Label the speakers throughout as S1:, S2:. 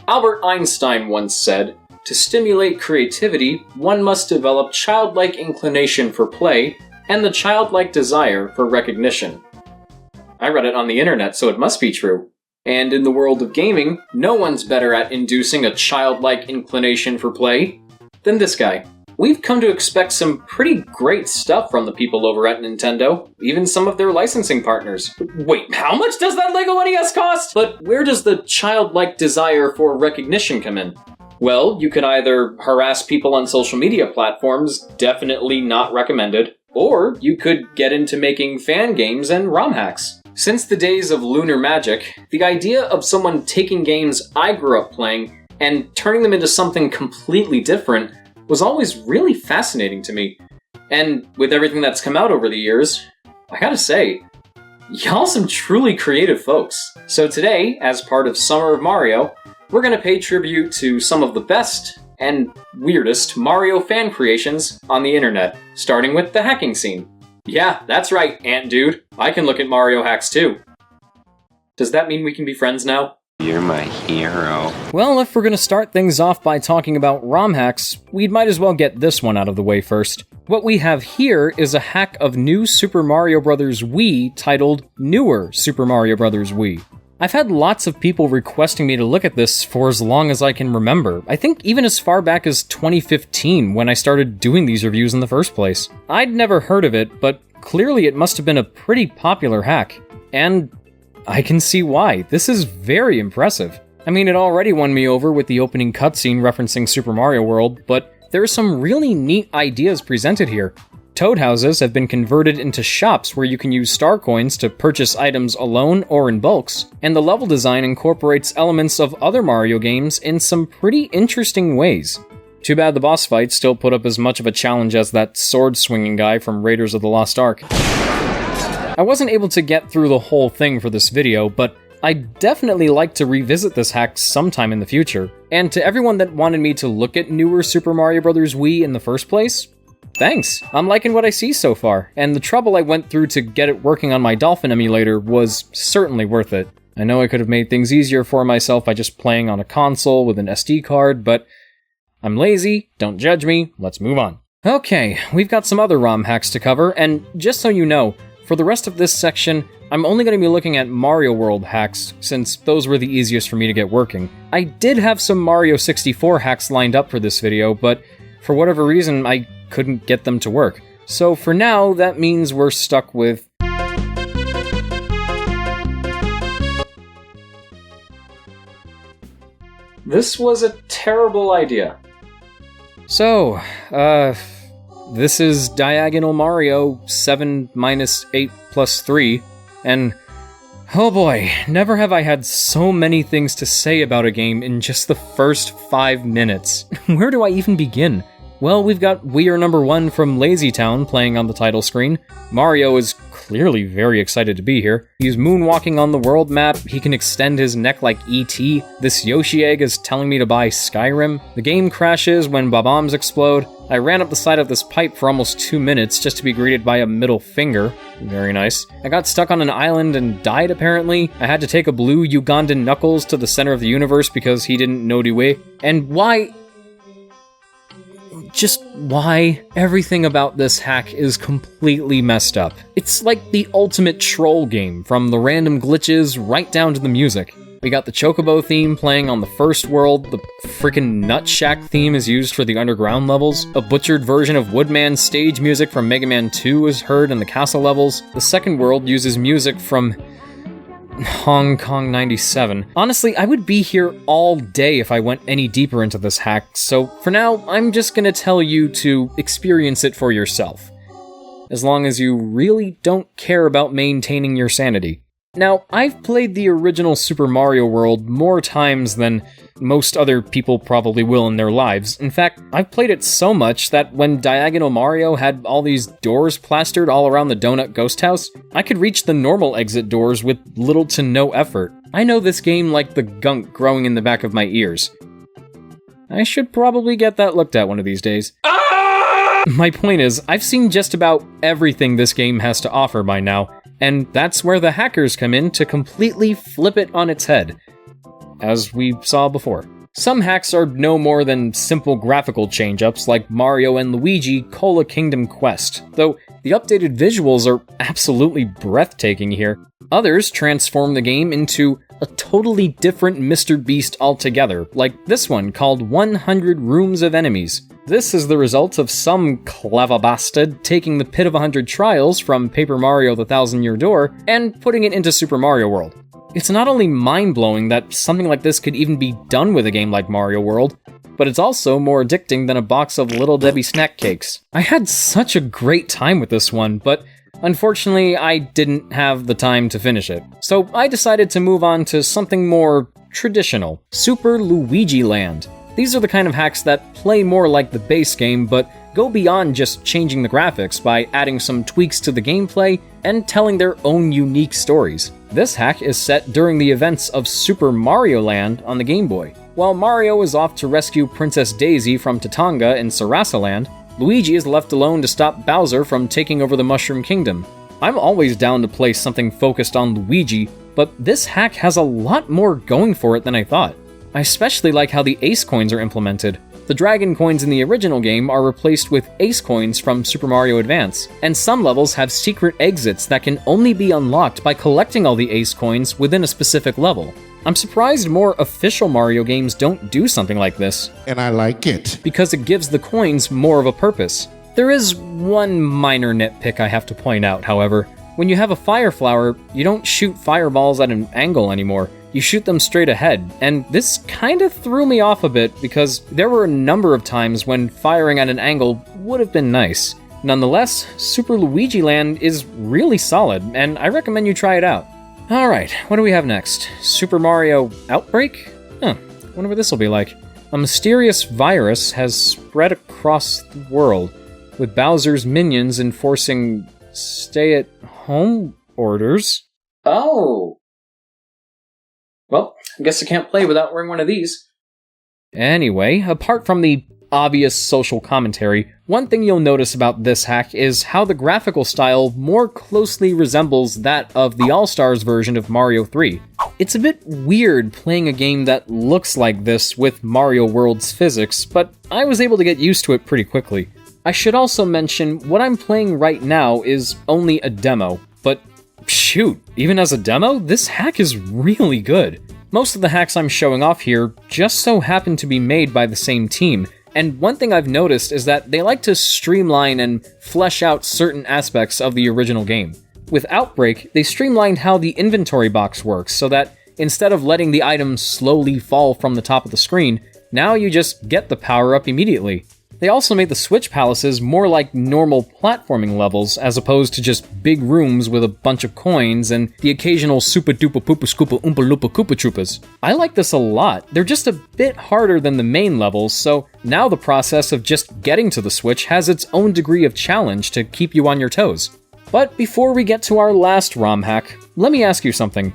S1: Albert Einstein once said, "To stimulate creativity, one must develop childlike inclination for play and the childlike desire for recognition." I read it on the internet, so it must be true. And in the world of gaming, no one's better at inducing a childlike inclination for play than this guy. We've come to expect some pretty great stuff from the people over at Nintendo, even some of their licensing partners. Wait, how much does that LEGO NES cost? But where does the childlike desire for recognition come in? Well, you could either harass people on social media platforms, definitely not recommended, or you could get into making fan games and ROM hacks. Since the days of Lunar Magic, the idea of someone taking games I grew up playing and turning them into something completely different was always really fascinating to me. And with everything that's come out over the years, I gotta say, y'all some truly creative folks. So today, as part of Summer of Mario, we're gonna pay tribute to some of the best and weirdest Mario fan creations on the internet, starting with the hacking scene. Yeah, that's right, Ant Dude. I can look at Mario hacks too. Does that mean we can be friends now?
S2: You're my hero.
S3: Well, if we're gonna start things off by talking about ROM hacks, we might as well get this one out of the way first. What we have here is a hack of New Super Mario Bros. Wii titled Newer Super Mario Bros. Wii. I've had lots of people requesting me to look at this for as long as I can remember. I think even as far back as 2015 when I started doing these reviews in the first place. I'd never heard of it, but clearly it must have been a pretty popular hack. And I can see why. This is very impressive. I mean, it already won me over with the opening cutscene referencing Super Mario World, but there are some really neat ideas presented here. Toad houses have been converted into shops where you can use star coins to purchase items alone or in bulks, and the level design incorporates elements of other Mario games in some pretty interesting ways. Too bad the boss fights still put up as much of a challenge as that sword-swinging guy from Raiders of the Lost Ark. I wasn't able to get through the whole thing for this video, but I'd definitely like to revisit this hack sometime in the future. And to everyone that wanted me to look at newer Super Mario Bros. Wii in the first place, thanks. I'm liking what I see so far, and the trouble I went through to get it working on my Dolphin emulator was certainly worth it. I know I could have made things easier for myself by just playing on a console with an SD card, but I'm lazy, don't judge me, let's move on. Okay, we've got some other ROM hacks to cover, and just so you know, for the rest of this section, I'm only going to be looking at Mario World hacks, since those were the easiest for me to get working. I did have some Mario 64 hacks lined up for this video, but for whatever reason, I couldn't get them to work. So for now, that means we're stuck with
S1: this was a terrible idea.
S3: So, this is Diagonal Mario 7 minus 8 plus 3, and oh boy, never have I had so many things to say about a game in just the first 5 minutes. Where do I even begin? Well, we've got We Are Number 1 from Lazy Town playing on the title screen. Mario is clearly very excited to be here. He's moonwalking on the world map, he can extend his neck like E.T. This Yoshi egg is telling me to buy Skyrim. The game crashes when bombs explode. I ran up the side of this pipe for almost 2 minutes just to be greeted by a middle finger. Very nice. I got stuck on an island and died apparently. I had to take a blue Ugandan Knuckles to the center of the universe because he didn't know the way. And why? Just why? Everything about this hack is completely messed up. It's like the ultimate troll game, from the random glitches right down to the music. We got the Chocobo theme playing on the first world, the frickin' Nut Shack theme is used for the underground levels, a butchered version of Woodman's stage music from Mega Man 2 is heard in the castle levels, the second world uses music from Hong Kong 97. Honestly, I would be here all day if I went any deeper into this hack, so for now, I'm just gonna tell you to experience it for yourself. As long as you really don't care about maintaining your sanity. Now, I've played the original Super Mario World more times than most other people probably will in their lives. In fact, I've played it so much that when Diagonal Mario had all these doors plastered all around the Donut Ghost House, I could reach the normal exit doors with little to no effort. I know this game like the gunk growing in the back of my ears. I should probably get that looked at one of these days. My point is, I've seen just about everything this game has to offer by now, and that's where the hackers come in to completely flip it on its head, as we saw before. Some hacks are no more than simple graphical change-ups like Mario and Luigi Cola Kingdom Quest, though the updated visuals are absolutely breathtaking here. Others transform the game into a totally different Mr. Beast altogether, like this one called 100 Rooms of Enemies. This is the result of some clever bastard taking the Pit of 100 Trials from Paper Mario The Thousand Year Door and putting it into Super Mario World. It's not only mind-blowing that something like this could even be done with a game like Mario World, but it's also more addicting than a box of Little Debbie snack cakes. I had such a great time with this one, but unfortunately I didn't have the time to finish it. So I decided to move on to something more traditional, Super Luigi Land. These are the kind of hacks that play more like the base game, but go beyond just changing the graphics by adding some tweaks to the gameplay and telling their own unique stories. This hack is set during the events of Super Mario Land on the Game Boy. While Mario is off to rescue Princess Daisy from Tatanga in Sarasa Land, Luigi is left alone to stop Bowser from taking over the Mushroom Kingdom. I'm always down to play something focused on Luigi, but this hack has a lot more going for it than I thought. I especially like how the Ace Coins are implemented. The Dragon Coins in the original game are replaced with Ace Coins from Super Mario Advance, and some levels have secret exits that can only be unlocked by collecting all the Ace Coins within a specific level. I'm surprised more official Mario games don't do something like this.
S4: And I like it.
S3: Because it gives the coins more of a purpose. There is one minor nitpick I have to point out, however. When you have a Fire Flower, you don't shoot fireballs at an angle anymore. You shoot them straight ahead, and this kind of threw me off a bit because there were a number of times when firing at an angle would have been nice. Nonetheless, Super Luigi Land is really solid, and I recommend you try it out. Alright, what do we have next? Super Mario Outbreak? Wonder what this will be like. A mysterious virus has spread across the world, with Bowser's minions enforcing stay-at-home orders.
S1: Oh! Well, I guess I can't play without wearing one of these.
S3: Anyway, apart from the obvious social commentary, one thing you'll notice about this hack is how the graphical style more closely resembles that of the All-Stars version of Mario 3. It's a bit weird playing a game that looks like this with Mario World's physics, but I was able to get used to it pretty quickly. I should also mention, what I'm playing right now is only a demo, but shoot, even as a demo, this hack is really good. Most of the hacks I'm showing off here just so happen to be made by the same team, and one thing I've noticed is that they like to streamline and flesh out certain aspects of the original game. With Outbreak, they streamlined how the inventory box works so that instead of letting the items slowly fall from the top of the screen, now you just get the power-up immediately. They also made the Switch Palaces more like normal platforming levels, as opposed to just big rooms with a bunch of coins and the occasional Super Duper Poopa Scoopa Oompa Loopa Koopa Troopas. I like this a lot. They're just a bit harder than the main levels, so now the process of just getting to the Switch has its own degree of challenge to keep you on your toes. But before we get to our last ROM hack, let me ask you something.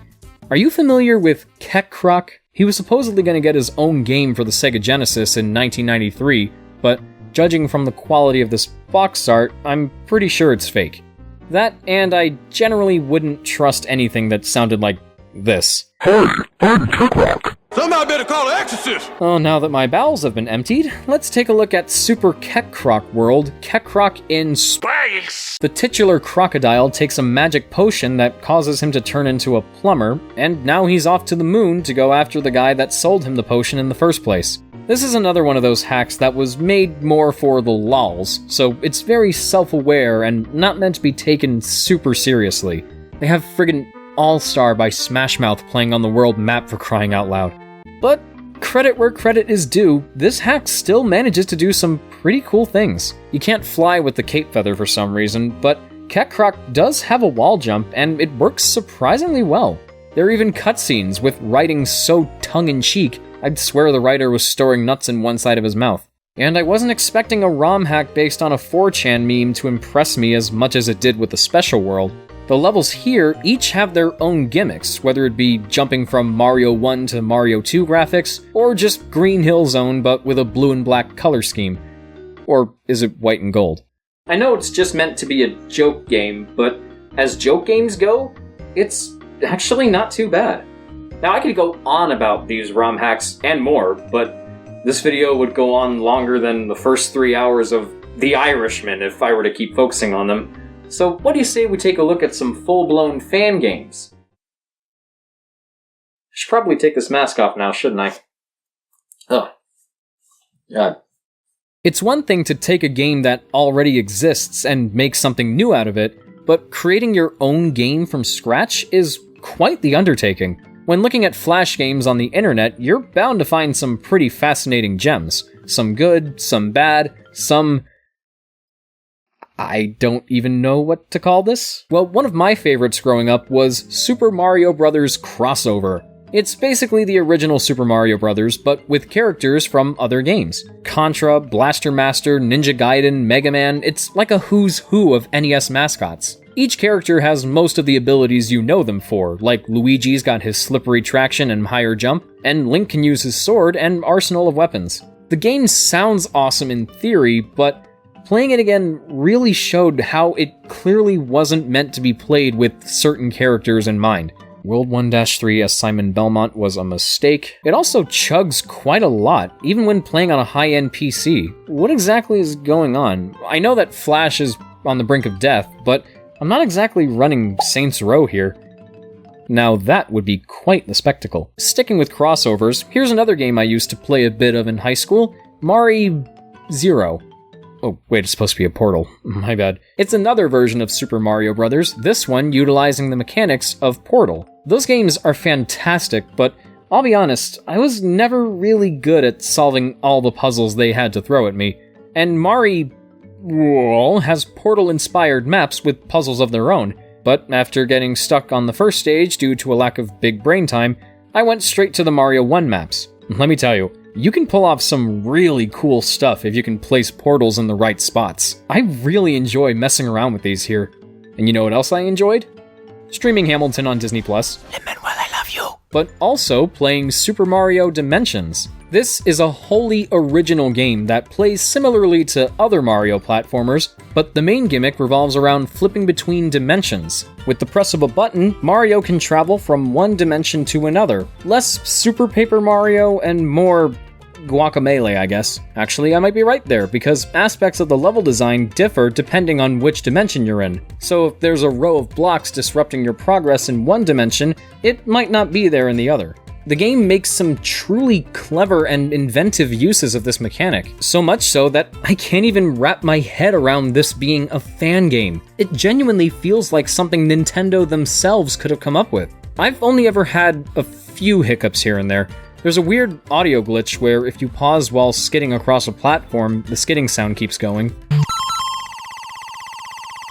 S3: Are you familiar with Kart? He was supposedly going to get his own game for the Sega Genesis in 1993, but judging from the quality of this box art, I'm pretty sure it's fake. That, and I generally wouldn't trust anything that sounded like this.
S4: Hey, I'm Kart.
S5: Somebody better call an exorcist!
S3: Oh, now that my bowels have been emptied, let's take a look at Super Kekroc World, Kekroc in Space! The titular crocodile takes a magic potion that causes him to turn into a plumber, and now he's off to the moon to go after the guy that sold him the potion in the first place. This is another one of those hacks that was made more for the lols, so it's very self-aware and not meant to be taken super seriously. They have friggin' All-Star by Smash Mouth playing on the world map for crying out loud. But credit where credit is due, this hack still manages to do some pretty cool things. You can't fly with the cape feather for some reason, but Kekroc does have a wall jump, and it works surprisingly well. There are even cutscenes with writing so tongue-in-cheek, I'd swear the writer was storing nuts in one side of his mouth. And I wasn't expecting a ROM hack based on a 4chan meme to impress me as much as it did with the Special World. The levels here each have their own gimmicks, whether it be jumping from Mario 1 to Mario 2 graphics, or just Green Hill Zone but with a blue and black color scheme. Or is it white and gold?
S1: I know it's just meant to be a joke game, but as joke games go, it's actually not too bad. Now, I could go on about these ROM hacks and more, but this video would go on longer than the first 3 hours of The Irishman if I were to keep focusing on them. So what do you say we take a look at some full-blown fan games? I should probably take this mask off now, shouldn't I? Oh. God.
S3: It's one thing to take a game that already exists and make something new out of it, but creating your own game from scratch is quite the undertaking. When looking at Flash games on the internet, you're bound to find some pretty fascinating gems. Some good, some bad, some... I don't even know what to call this. Well, one of my favorites growing up was Super Mario Bros. Crossover. It's basically the original Super Mario Bros., but with characters from other games. Contra, Blaster Master, Ninja Gaiden, Mega Man, it's like a who's who of NES mascots. Each character has most of the abilities you know them for, like Luigi's got his slippery traction and higher jump, and Link can use his sword and arsenal of weapons. The game sounds awesome in theory, but playing it again really showed how it clearly wasn't meant to be played with certain characters in mind. World 1-3 as Simon Belmont was a mistake. It also chugs quite a lot, even when playing on a high-end PC. What exactly is going on? I know that Flash is on the brink of death, but I'm not exactly running Saints Row here. Now that would be quite the spectacle. Sticking with crossovers, here's another game I used to play a bit of in high school, Mari Zero. Oh, wait, it's supposed to be a Portal. My bad. It's another version of Super Mario Bros., this one utilizing the mechanics of Portal. Those games are fantastic, but I'll be honest, I was never really good at solving all the puzzles they had to throw at me. And Mari has Portal-inspired maps with puzzles of their own, but after getting stuck on the first stage due to a lack of big brain time, I went straight to the Mario 1 maps. Let me tell you, you can pull off some really cool stuff if you can place portals in the right spots. I really enjoy messing around with these here. And you know what else I enjoyed? Streaming Hamilton on Disney+.
S5: Lin-Manuel, I love you.
S3: But also playing Super Mario Dimensions. This is a wholly original game that plays similarly to other Mario platformers, but the main gimmick revolves around flipping between dimensions. With the press of a button, Mario can travel from one dimension to another. Less Super Paper Mario and more Guacamelee, I guess. Actually, I might be right there, because aspects of the level design differ depending on which dimension you're in. So if there's a row of blocks disrupting your progress in one dimension, it might not be there in the other. The game makes some truly clever and inventive uses of this mechanic, so much so that I can't even wrap my head around this being a fan game. It genuinely feels like something Nintendo themselves could have come up with. I've only ever had a few hiccups here and there. There's a weird audio glitch where if you pause while skidding across a platform, the skidding sound keeps going.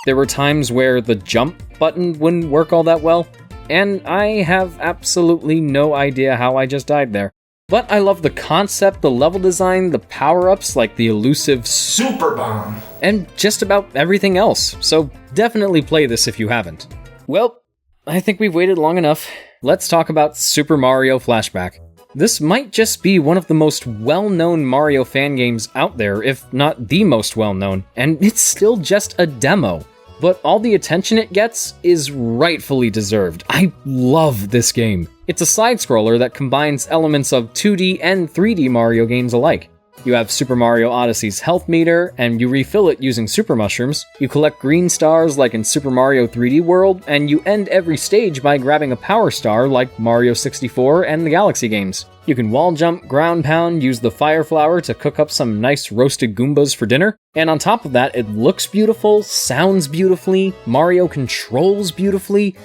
S3: There were times where the jump button wouldn't work all that well, and I have absolutely no idea how I just died there. But I love the concept, the level design, the power-ups like the elusive Super Bomb, and just about everything else, so definitely play this if you haven't. Well, I think we've waited long enough. Let's talk about Super Mario Flashback. This might just be one of the most well-known Mario fan games out there, if not the most well-known, and it's still just a demo. But all the attention it gets is rightfully deserved. I love this game. It's a side-scroller that combines elements of 2D and 3D Mario games alike. You have Super Mario Odyssey's health meter, and you refill it using super mushrooms. You collect green stars like in Super Mario 3D World, and you end every stage by grabbing a power star like Mario 64 and the Galaxy games. You can wall jump, ground pound, use the fire flower to cook up some nice roasted Goombas for dinner, and on top of that, it looks beautiful, sounds beautifully, Mario controls beautifully.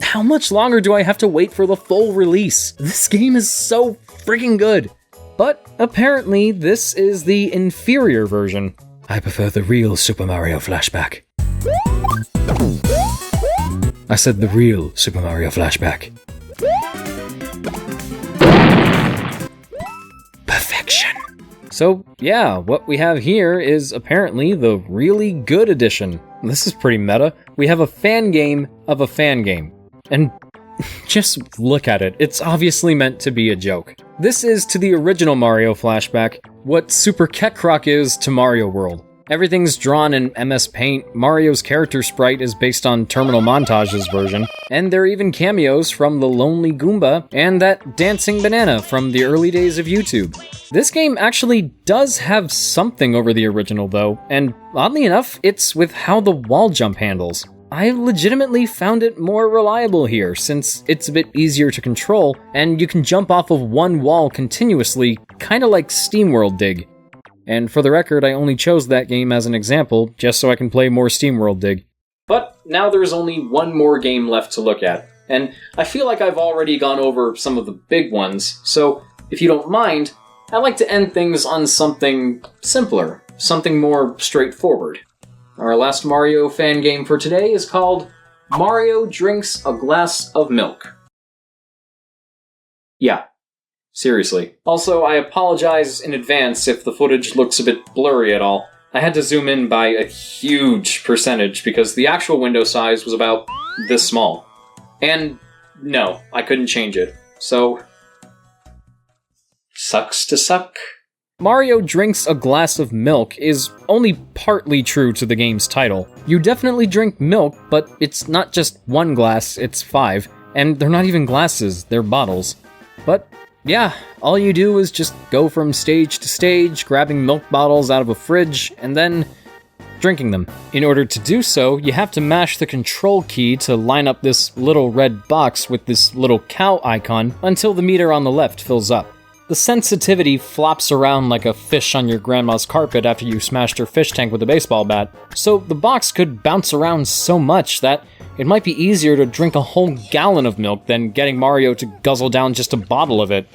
S3: How much longer do I have to wait for the full release? This game is so freaking good! But apparently, this is the inferior version. I prefer the real Super Mario Flashback. I said the real Super Mario Flashback. Perfection. So, yeah, what we have here is apparently the really good edition. This is pretty meta. We have a fan game of a fan game. And just look at it. It's obviously meant to be a joke. This is to the original Mario Flashback what Super Kekrok is to Mario World. Everything's drawn in MS Paint, Mario's character sprite is based on Terminal Montage's version, and there are even cameos from the Lonely Goomba and that dancing banana from the early days of YouTube. This game actually does have something over the original though, and oddly enough, it's with how the wall jump handles. I legitimately found it more reliable here, since it's a bit easier to control, and you can jump off of one wall continuously, kinda like SteamWorld Dig. And for the record, I only chose that game as an example, just so I can play more SteamWorld Dig.
S1: But now there's only one more game left to look at, and I feel like I've already gone over some of the big ones, so if you don't mind, I'd like to end things on something simpler, something more straightforward. Our last Mario fan game for today is called Mario Drinks a Glass of Milk. Yeah. Seriously. Also, I apologize in advance if the footage looks a bit blurry at all. I had to zoom in by a huge percentage because the actual window size was about this small. And no, I couldn't change it. So, sucks to suck.
S3: Mario Drinks a Glass of Milk is only partly true to the game's title. You definitely drink milk, but it's not just one glass, it's 5. And they're not even glasses, they're bottles. But yeah, all you do is just go from stage to stage, grabbing milk bottles out of a fridge, and then drinking them. In order to do so, you have to mash the control key to line up this little red box with this little cow icon until the meter on the left fills up. The sensitivity flops around like a fish on your grandma's carpet after you smashed her fish tank with a baseball bat, so the box could bounce around so much that it might be easier to drink a whole gallon of milk than getting Mario to guzzle down just a bottle of it.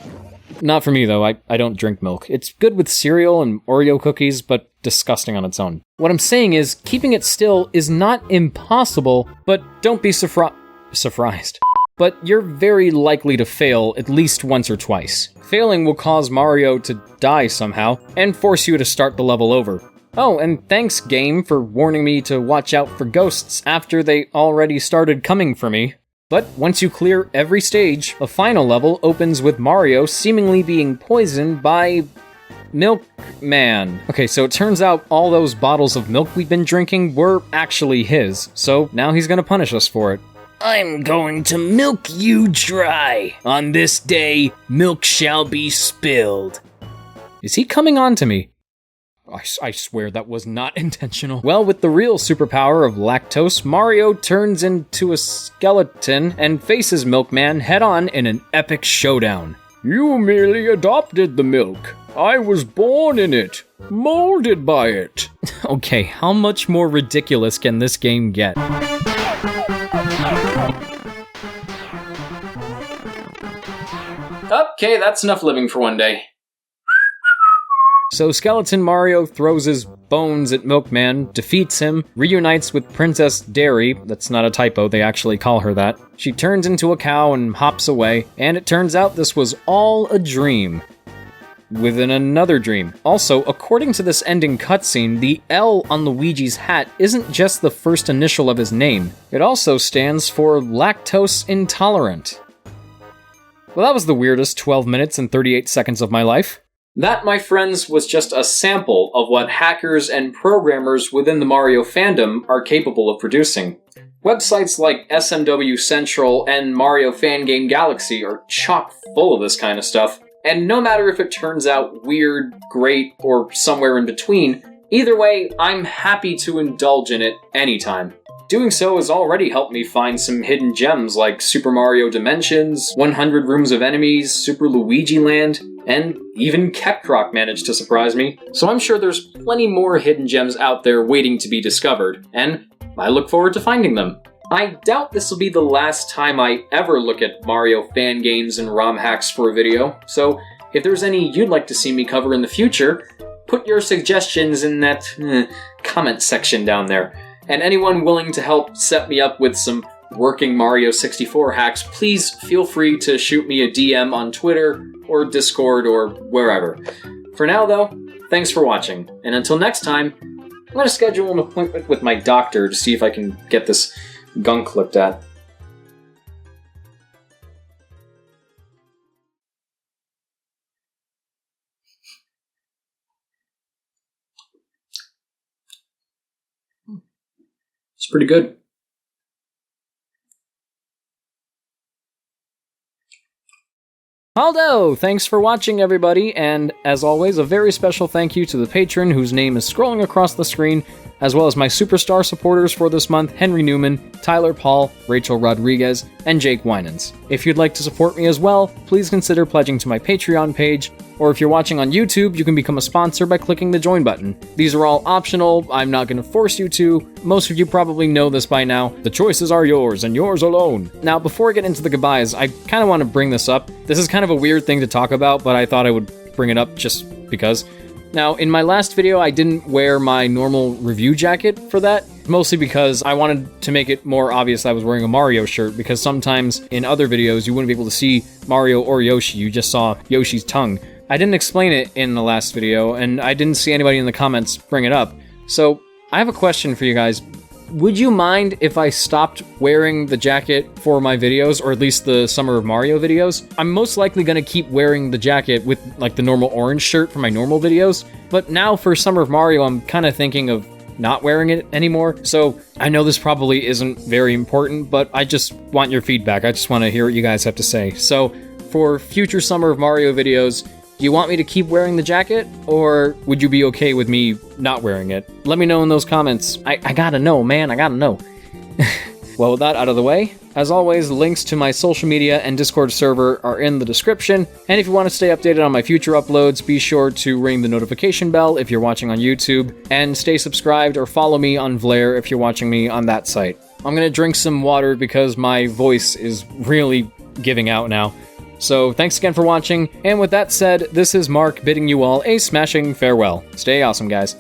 S3: Not for me, though. I don't drink milk. It's good with cereal and Oreo cookies, but disgusting on its own. What I'm saying is, keeping it still is not impossible, but don't be surprised. But you're very likely to fail at least once or twice. Failing will cause Mario to die somehow, and force you to start the level over. Oh, and thanks, game, for warning me to watch out for ghosts after they already started coming for me. But once you clear every stage, a final level opens with Mario seemingly being poisoned by Milkman. Okay, so it turns out all those bottles of milk we've been drinking were actually his, so now he's gonna punish us for it.
S5: I'm going to milk you dry. On this day, milk shall be spilled.
S3: Is he coming on to me? I swear that was not intentional. Well, with the real superpower of lactose, Mario turns into a skeleton and faces Milkman head-on in an epic showdown. You merely adopted the milk. I was born in it, molded by it. Okay, how much more ridiculous can this game get?
S1: Okay, that's enough living for one day.
S3: So Skeleton Mario throws his bones at Milkman, defeats him, reunites with Princess Dairy, that's not a typo, they actually call her that. She turns into a cow and hops away, and it turns out this was all a dream. Within another dream. Also, according to this ending cutscene, the L on Luigi's hat isn't just the first initial of his name. It also stands for lactose intolerant. Well, that was the weirdest 12 minutes and 38 seconds of my life.
S1: That, my friends, was just a sample of what hackers and programmers within the Mario fandom are capable of producing. Websites like SMW Central and Mario Fangame Galaxy are chock full of this kind of stuff, and no matter if it turns out weird, great, or somewhere in between, either way, I'm happy to indulge in it anytime. Doing so has already helped me find some hidden gems like Super Mario Dimensions, 100 Rooms of Enemies, Super Luigi Land, and even Kart managed to surprise me. So I'm sure there's plenty more hidden gems out there waiting to be discovered, and I look forward to finding them. I doubt this will be the last time I ever look at Mario fan games and ROM hacks for a video, so if there's any you'd like to see me cover in the future, put your suggestions in that comment section down there. And anyone willing to help set me up with some working Mario 64 hacks, please feel free to shoot me a DM on Twitter or Discord or wherever. For now, though, thanks for watching, and until next time, I'm going to schedule an appointment with my doctor to see if I can get this gunk looked at. It's pretty good.
S3: Aldo, thanks for watching, everybody, and as always, a very special thank you to the patron whose name is scrolling across the screen, as well as my superstar supporters for this month, Henry Newman, Tyler Paul, Rachel Rodriguez, and Jake Winans. If you'd like to support me as well, please consider pledging to my Patreon page, or if you're watching on YouTube, you can become a sponsor by clicking the join button. These are all optional, I'm not going to force you to. Most of you probably know this by now. The choices are yours, and yours alone. Now, before I get into the goodbyes, I kind of want to bring this up. This is kind of a weird thing to talk about, but I thought I would bring it up just because. Now, in my last video, I didn't wear my normal review jacket for that, mostly because I wanted to make it more obvious I was wearing a Mario shirt, because sometimes in other videos you wouldn't be able to see Mario or Yoshi, you just saw Yoshi's tongue. I didn't explain it in the last video, and I didn't see anybody in the comments bring it up. So, I have a question for you guys. Would you mind if I stopped wearing the jacket for my videos, or at least the Summer of Mario videos? I'm most likely going to keep wearing the jacket with, like, the normal orange shirt for my normal videos, but now for Summer of Mario, I'm kind of thinking of not wearing it anymore. So, I know this probably isn't very important, but I just want your feedback. I just want to hear what you guys have to say. So, for future Summer of Mario videos, do you want me to keep wearing the jacket, or would you be okay with me not wearing it? Let me know in those comments. I gotta know, man, I gotta know. Well, with that out of the way, as always, links to my social media and Discord server are in the description, and if you want to stay updated on my future uploads, be sure to ring the notification bell if you're watching on YouTube, and stay subscribed or follow me on Vlare if you're watching me on that site. I'm gonna drink some water because my voice is really giving out now. So, thanks again for watching, and with that said, this is Marc bidding you all a smashing farewell. Stay awesome, guys.